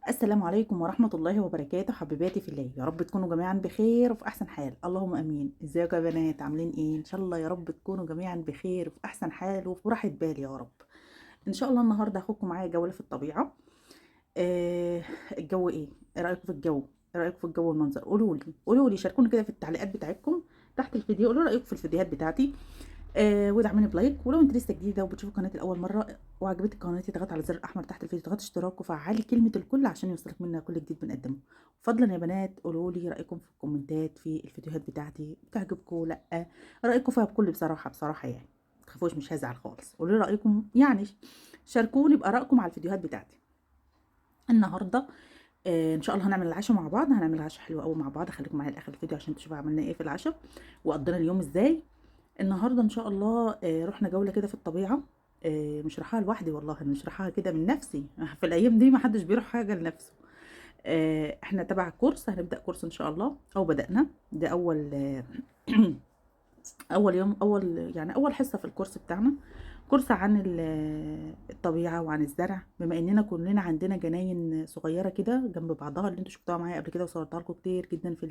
السلام عليكم ورحمة الله وبركاته، حبيباتي في الله. يا رب تكونوا جميعا بخير وفي أحسن حال، اللهم أمين. ازيكم يا بنات، عاملين ايه؟ إن شاء الله يا رب تكونوا جميعا بخير وفي أحسن حال وفي راحة بال يا رب. إن شاء الله النهاردة هاخدكم معايا جولة في الطبيعة. آه الجو ايه؟ ايه رأيكم في الجو؟ ايه رأيكم في الجو والمنظر؟ قولوا لي شاركوني كده في التعليقات بتاعتكم تحت الفيديو. قولوا رأيكم في الفيديوهات بتاعتي. وادعموني بلايك، ولو انت لسه جديده وبتشوفي قناتي لاول مره وعجبتك قناتي، اضغط على الزر الاحمر تحت الفيديو، اضغط اشتراك وفعلي كلمه الكل عشان يوصلك منا كل جديد بنقدمه. فضلا يا بنات قولوا لي رايكم في الكومنتات في الفيديوهات بتاعتي، بتعجبكم لا؟ رايكم فيها بكل بصراحه يعني، ما تخافوش مش هزعل خالص. قولوا لي رايكم يعني، شاركوني بارائكم على الفيديوهات بتاعتي. النهارده ان شاء الله هنعمل العشاء مع بعض، هنعمل عشاء حلو قوي مع بعض. خليكم معايا لاخر الفيديو عشان تشوفوا عملنا ايه في العشاء وقضينا اليوم ازاي. النهارده ان شاء الله رحنا جوله كده في الطبيعه. مش رايحاها لوحدي والله، انا مش رايحاها كده من نفسي في الايام دي ما حدش بيروح حاجه لنفسه. احنا تبع كورس، هنبدا كورس ان شاء الله او بدانا. ده اول اول يوم، اول حصه في الكورس بتاعنا. كورس عن الطبيعه وعن الزرع، بما اننا كلنا عندنا جناين صغيره كده جنب بعضها اللي انتوا شفتوها معايا قبل كده وصورتها لكم كتير جدا في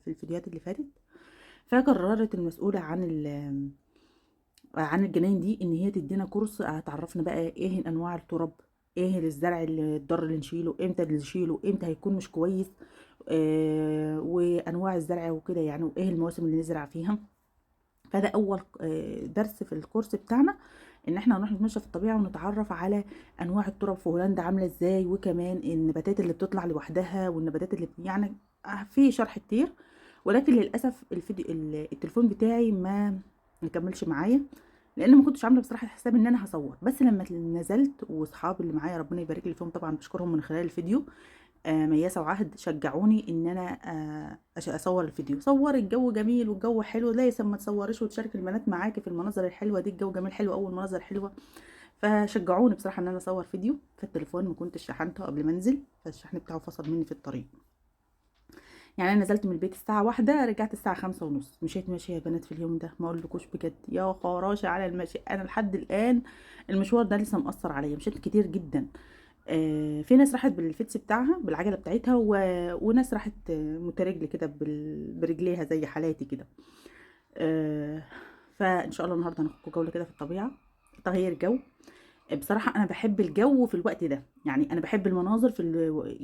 الفيديوهات اللي فاتت. فقررت المسؤوله عن الجناين دي ان هي تدينا كورس، هتعرفنا بقى ايه انواع التراب، ايه الزرع اللي الضر اللي نشيله امتى، اللي نشيله امتى هيكون مش كويس، وانواع الزرع وكده يعني، وايه المواسم اللي نزرع فيها. فده اول درس في الكورس بتاعنا، ان احنا هنروح نتمشى في الطبيعه ونتعرف على انواع التراب في هولندا عامله ازاي، وكمان النباتات اللي بتطلع لوحدها والنباتات اللي يعني في شرح كتير. ولكن للاسف الفيديو التليفون بتاعي ما مكملش معايا، لان ما كنتش عامله بصراحه حساب ان انا هصور. بس لما نزلت واصحابي اللي معايا ربنا يبارك لي فيهم طبعا بشكرهم من خلال الفيديو، مياسة وعهد شجعوني ان انا اصور الفيديو. صور الجو جميل والجو حلو، لا يسمى ما تصوريش وتشارك البنات معاكي في المناظر الحلوه دي، الجو جميل حلو، اول مناظر حلوه. فشجعوني بصراحه ان انا اصور فيديو. في التليفون ما كنتش شحنته قبل ما انزل، فالشحن بتاعه فصل مني في الطريق. يعني انا نزلت من البيت الساعه 1، رجعت الساعه 5:30. مشيت ماشيه يا بنات في اليوم ده ما اقولكوش بجد يا خراشة على المشي. انا لحد الان المشوار ده لسه مأثر عليا، مشيت كتير جدا. في ناس راحت بالفتس بتاعها بالعجله بتاعتها وناس راحت مترجل كده برجليها زي حالاتي كده. آه، فان شاء الله النهارده هناخد جوله كده في الطبيعه، تغيير جو. بصراحة أنا بحب الجو في الوقت ده، يعني أنا بحب المناظر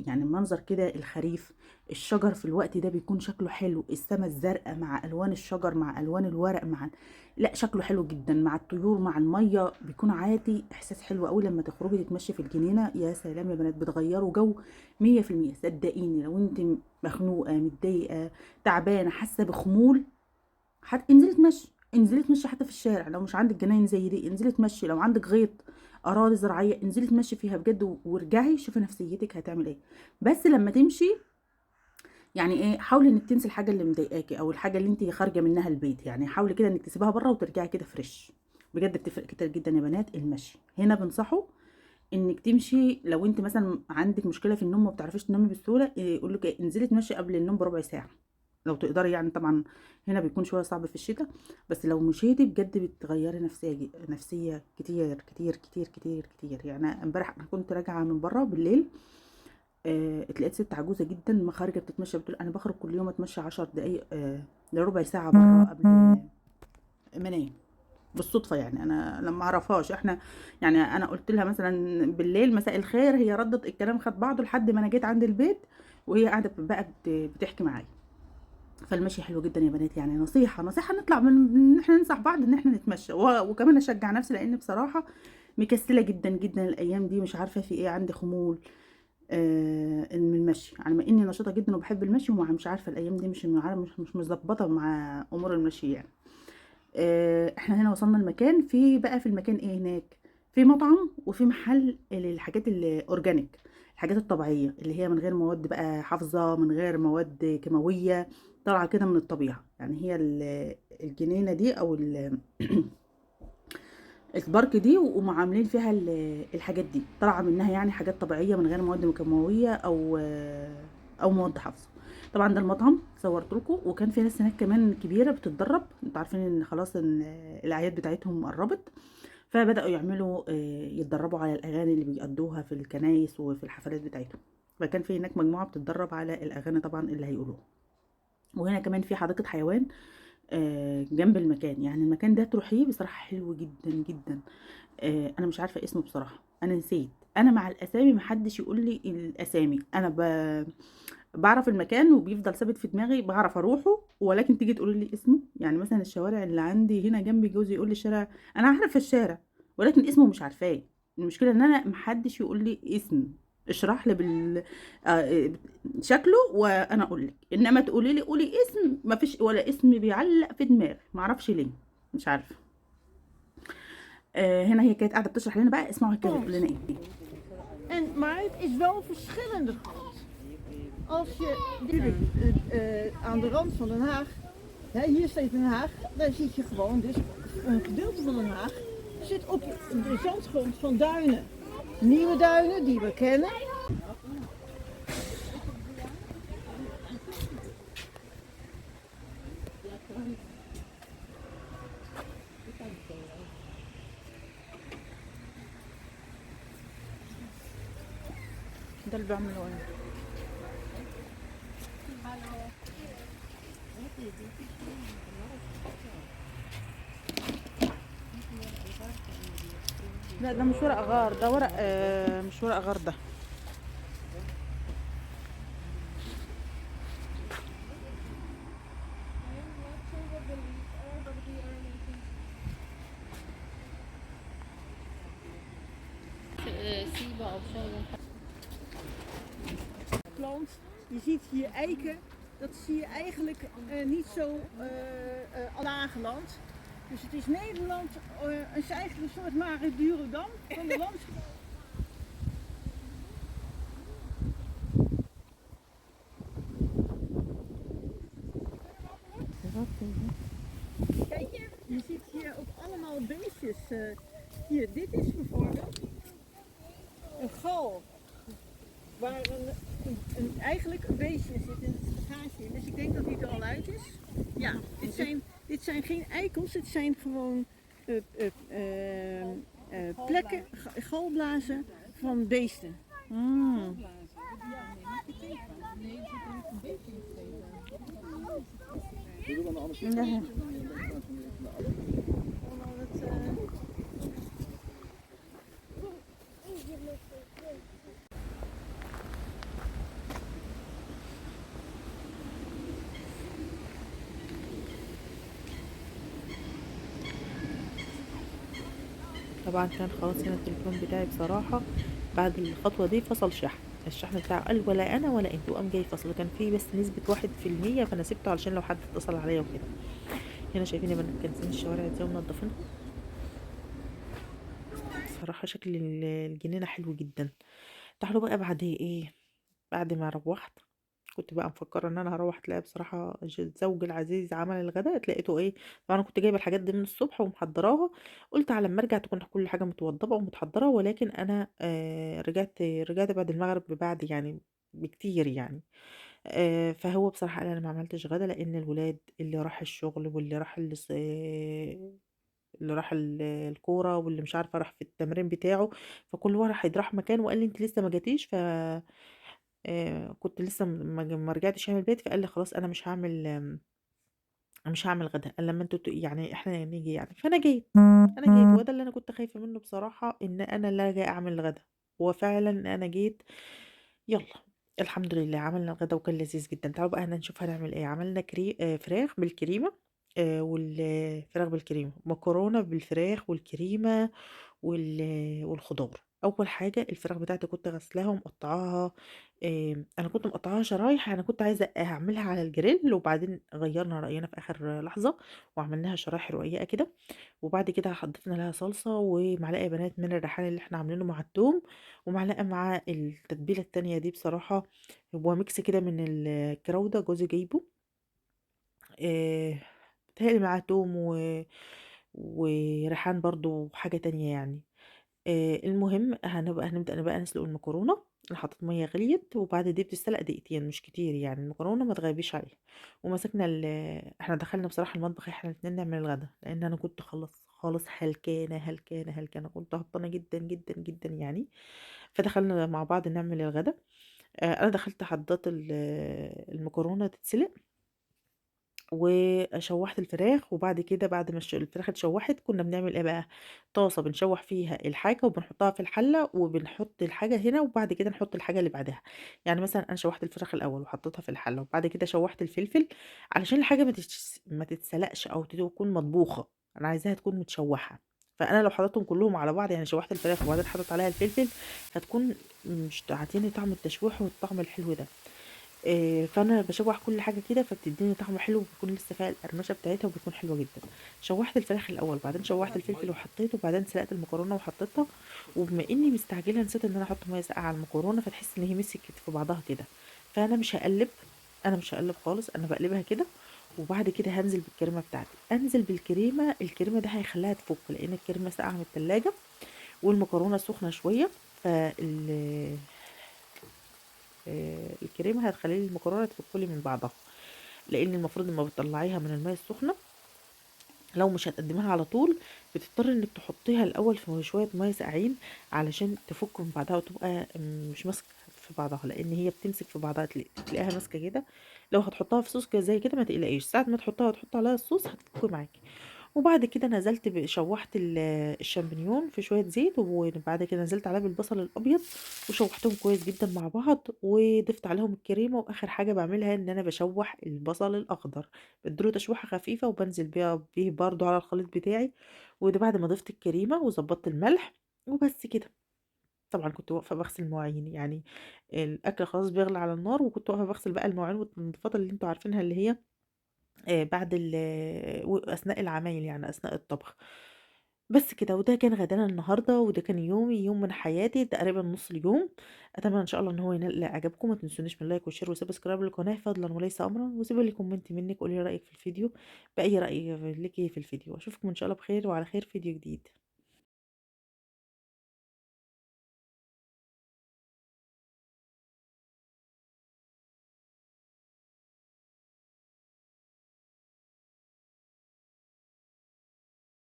يعني المنظر كده الخريف، الشجر في الوقت ده بيكون شكله حلو، السماء الزرقاء مع ألوان الشجر مع ألوان الورق مع، لا شكله حلو جدا مع الطيور مع المية، بيكون عادي إحساس حلو قوي لما تخرجي تتمشي في الجنينة. يا سلام يا بنات، بتغيروا جو 100%. صدقيني لو أنت مخنوقة متضايقة تعبانة حاسة بخمول، انزلي اتمشي، انزلي اتمشي حتى في الشارع. لو مش عندك جناين زي دي انزلي اتمشي، لو عندك غيط اراضي زراعيه انزلي اتمشي فيها بجد، وارجعي شوفي نفسيتك هتعمل ايه. بس لما تمشي يعني ايه، حاولي انك تنسي الحاجه اللي مضايقاكي او الحاجه اللي انت خارجه منها البيت، يعني حاولي كده انك تسيبها بره وترجعي كده فريش. بجد بتفرق كتير جدا يا بنات المشي. هنا بنصحوا انك تمشي لو انت مثلا عندك مشكله في النوم وما بتعرفيش تنامي بسهوله، يقول لك انزلي تمشي قبل النوم بربع ساعه لو تقدري يعني. طبعا هنا بيكون شويه صعب في الشتاء، بس لو مشيتي بجد بتغيري نفسيه كتير كتير كتير كتير كتير. يعني امبارح انا كنت راجعه من بره بالليل، اتلاقيت ست عجوزه جدا ما خارجه بتتمشى بتقول انا بخرج كل يوم اتمشى 10 دقايق لربع ساعه بره قبل ما انام. بالصدفه يعني انا لما اعرفهاش احنا، يعني انا قلت لها مثلا بالليل مساء الخير، هي ردت الكلام خد بعضه لحد ما انا جيت عند البيت وهي قاعده بقى بتحكي معايا. فالمشي حلو جدا يا بنات، يعني نصيحه نطلع من ان احنا ننصح بعض ان احنا نتمشى، وكمان اشجع نفسي لان بصراحه مكسله جدا جدا الايام دي، مش عارفه في ايه، عندي خمول من المشي، على ما اني نشيطه جدا وبحب المشي، ومع مش عارفه الايام دي مش مظبطه مع امور المشي يعني. احنا هنا وصلنا المكان، في بقى في المكان ايه هناك، في مطعم وفي محل للحاجات الاورجانيك، الحاجات الطبيعيه اللي هي من غير مواد بقى حافظه، من غير مواد كيماويه، طالعه كده من الطبيعه. يعني هي الجنينه دي او البارك دي ومعاملين فيها الحاجات دي طالعه منها، يعني حاجات طبيعيه من غير مواد كيماويه او مواد حافظه. طبعا ده المطعم صورت لكم، وكان في ناس هناك كمان كبيره بتتدرب، انتوا عارفين ان خلاص ان الاعياد بتاعتهم قربت، فبداوا يعملوا يتدربوا على الاغاني اللي بيأدوها في الكنايس وفي الحفلات بتاعتهم. فكان في هناك مجموعة بتتدرب على الأغاني طبعا اللي هيقولوها. وهنا كمان في حديقة حيوان جنب المكان، يعني المكان ده تروحيه بصراحة حلو جدا جدا. انا مش عارفة اسمه بصراحة، انا نسيت. انا مع الاسامي محدش يقول لي الاسامي، انا بعرف المكان وبيفضل ثابت في دماغي، بعرف اروحه، ولكن تيجي تقول لي اسمه، يعني مثلا الشوارع اللي عندي هنا جنبي، جوزي يقول لي الشارع، انا عارفة الشارع ولكن اسمه مش عارفاه. المشكلة ان انا محدش يقول لي اسم، اشرح لي آه، شكله وانا اقول لك، انما تقولي لي قولي اسم، مفيش ولا اسم بيعلق في دماغي، معرفش ليه، مش عارفة. هنا هي كانت قاعدة بتشرح لنا بقى، اسمعوا هي كانت بتقول لنا ايه. Maar het is wel verschillende grond. Als je natuurlijk aan de rand van Den Haag, hè, hier staat Den Haag, daar zit je gewoon, dus een gedeelte van Den Haag zit op de zandgrond van duinen. Nieuwe duinen die we kennen. ده اللي بعمله انا. لا ده مش ورق غار، ده ورق مش ورق غار ده. Siba of zo. Plant, je ziet hier eiken, dat zie je eigenlijk niet zo al aangeland. Dus het is Nederland, het is eigenlijk een soort Mare Durodam van de landschap. Kijk je ziet hier ook allemaal beestjes. Hier, dit is bijvoorbeeld een gal. Waar eigenlijk een beestje zit in het gaatje in. Dus ik denk dat die er al uit is. Ja, dit zijn geen eikels, dit zijn gewoon plekken, galblazen van beesten. Mm. Ja. طبعا كان خلاص هنا التليفون بتاعي بصراحة بعد الخطوة دي فصل شحن، الشحن بتاعه قال ولا انا ولا انت، وقام جاي فصل، كان فيه بس نسبة 1%، فانا سبته علشان لو حد اتصل عليا وكده. هنا شايفين يا بنات كنسين الشوارع ازاي ومنضفينها، بصراحة شكل الجنينة حلو جدا. تعالوا بقى بعد ايه، بعد ما روحت كنت بقى مفكرة ان انا هروح، تلاقي بصراحة الزوج العزيز عمل الغداء، تلاقيته ايه، طبعا انا كنت جايبة الحاجات دي من الصبح ومحضراها، قلت على لما ارجع تكون كل حاجة متوضبة ومتحضرة، ولكن انا رجعت بعد المغرب، بعد يعني بكتير يعني. فهو بصراحة انا ما عملتش غدا، لان الولاد اللي راح الشغل واللي راح اللي راح الكورة واللي مش عارفة راح في التمرين بتاعه، فكل واحد راح مكان، وقال لي انت لسه ما جاتيش، كنت لسه ما رجعتش يعني البيت، فقال لي خلاص انا مش هعمل غدا الا لما انتوا يعني احنا نيجي يعني، فانا جيت وده اللي انا كنت خايفة منه بصراحة، ان انا لا جاي اعمل الغدا. وفعلا انا جيت، يلا الحمد لله عملنا الغدا وكان لذيذ جدا. تعالوا بقى نشوف هنعمل ايه. عملنا فراخ بالكريمة، والفراخ بالكريمة، مكرونة بالفراخ والكريمة والخضار. اول حاجه الفراخ بتاعتي كنت غسلاها ومقطعاها، انا كنت مقطعاها شرايح، انا كنت عايزه اعملها على الجريل، وبعدين غيرنا راينا في اخر لحظه وعملناها شرايح رقيقه كده. وبعد كده حطينا لها صلصه ومعلقه يا بنات من الريحان اللي احنا عاملينه مع الثوم، ومعلقه مع التتبيله التانية دي بصراحه. هو ميكس كده من الكراوده جوزي جايبه، بتهيألي مع توم وريحان برضو وحاجة تانية يعني. المهم هنبدأ بقى نسلق المكرونة. انا حطيت مية غليت، وبعد دي بتستلق دقيقتين مش كتير يعني، المكرونة ما تغيبيش عليها. ومسكنا احنا دخلنا بصراحة المطبخ احنا الاتنين نعمل الغدا، لان انا كنت خلص خالص هلكانة هلكانة هلكانة، كنت هبطانة جدا جدا جدا يعني. فدخلنا مع بعض نعمل الغدا. أنا دخلت حضّرت المكرونة تتسلق، وشوّحت الفراخ، وبعد كده بعد ما الفراخ اتشوّحت كنا بنعمل إيه بقى، طاسة بنشوّح فيها الحاجة وبنحطها في الحلة، وبنحط الحاجة هنا، وبعد كده نحط الحاجة اللي بعدها. يعني مثلًا أنا شوّحت الفراخ الأول وحطيتها في الحلة، وبعد كده شوّحت الفلفل علشان الحاجة ما تتسلقش أو تكون مطبوخة، أنا عايزاها تكون متشوّحة. فأنا لو حطيتهم كلّهم على بعض، يعني شوّحت الفراخ وبعدين حطيت عليها الفلفل، هتكون مش هتعطيني طعم التشويح والطعم الحلو ده. فأنا باشوّح كل حاجة كده، فبتدّيني طعم حلو وبتكون لسه فيها القرمشة بتاعتها وبتكون حلوة جدًا. شوّحت الفراخ الأول، بعدين شوّحت الفلفل وحطيته، وبعدين سلقت المكرونة وحطيتها، وبما إني مستعجلة نسيت إن أنا أحط مَيّة ساقعة على المكرونة، فتحس إن هي مسكت في بعضها كده. فأنا مش هاقلّب خالص، أنا باقلبها كده، وبعد كده هانزل بالكريمة بتاعتي. أنزل بالكريمة، الكريمة ده هيخلّيها تفُك، لإن الكريمة ساقعة من التلاجة والمكرونة سخنة شوية، الكريمة هتخلّي لي المكرونة تفُك لي من بعضها. لإن المفروض لمّا بتطلّعيها من المَيّة السخنة، لو مش هتقدّميها على طول، بتضطري إنِّك تحطّيها الأول في شوية مَيّة ساقعين علشان تفُك من بعضها وتبقى مش ماسكة في بعضها، لإن هي بتمسك في بعضها تلاقيها ماسكة كده. لو هتحطّها في صوص زي كده ما تقلقيش، ساعة ما تحطّها وتحُطّي عليها الصوص هتفُك معاكِ. وبعد كده نزلت شوّحت الشامبينيون في شوية زيت، وبعد كده نزلت عليها بالبصل الأبيض وشوّحتهم كويس جدًا مع بعض، وضِفت عليهم الكريمة، وآخر حاجة باعملها إن أنا باشوّح البصل الأخضر، بادّي له تشويحة خفيفة وبانزل بيه برضه على الخليط بتاعي، وده بعد ما ضِفت الكريمة وضبّطت الملح وبس كده. طبعًا كنت واقفة باغسل مواعين، يعني الأكل خلاص بيغلي على النار، وكنت واقفة باغسل بقى المواعين والتنضيفات اللي أنتم عارفينها، اللي هي بعد وأثناء العمايل، يعني أثناء الطبخ. بس كده، وده كان غدانا النهارده، وده كان يومي، يوم من حياتي تقريبًا نُص اليوم. أتمنى إن شاء الله إن هو ينال إعجابكم، ما تنسونيش من لايك وشير وسبسكرايب للقناة فضلًا وليس أمرًا، وسيبوا لي كومنت منِّك قولي لي رأيِك في الفيديو بأي رأي ليكِ في الفيديو، وأشوفكم إن شاء الله بخير وعلى خير في فيديو جديد.